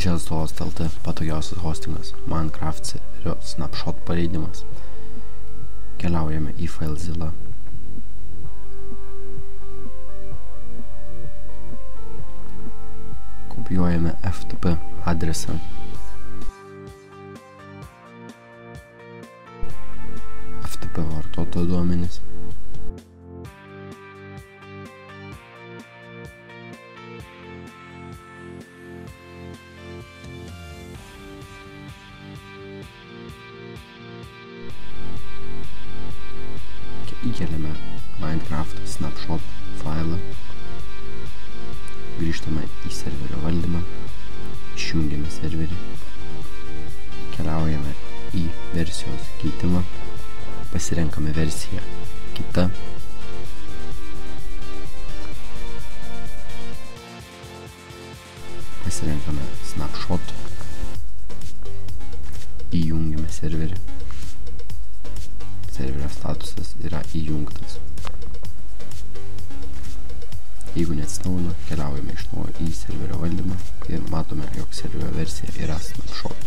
JustHost.lt patogiausias hostingas, Minecraft serverio snapshot paleidimas. Keliaujame į FileZilla. Kopijuojame FTP adresą. FTP vartotojo duomenys. Įkeliame Minecraft snapshot failą, grįžtame į serverio valdymą, išjungiame serverį, keliaujame į versijos keitimą, pasirenkame versiją kita, pasirenkame snapshot, įjungiame serverį. Serverio statusas yra įjungtas. Jeigu neatsinaujino, keliaujame iš naujo į serverio valdymą ir matome, jog serverio versija yra snapshot.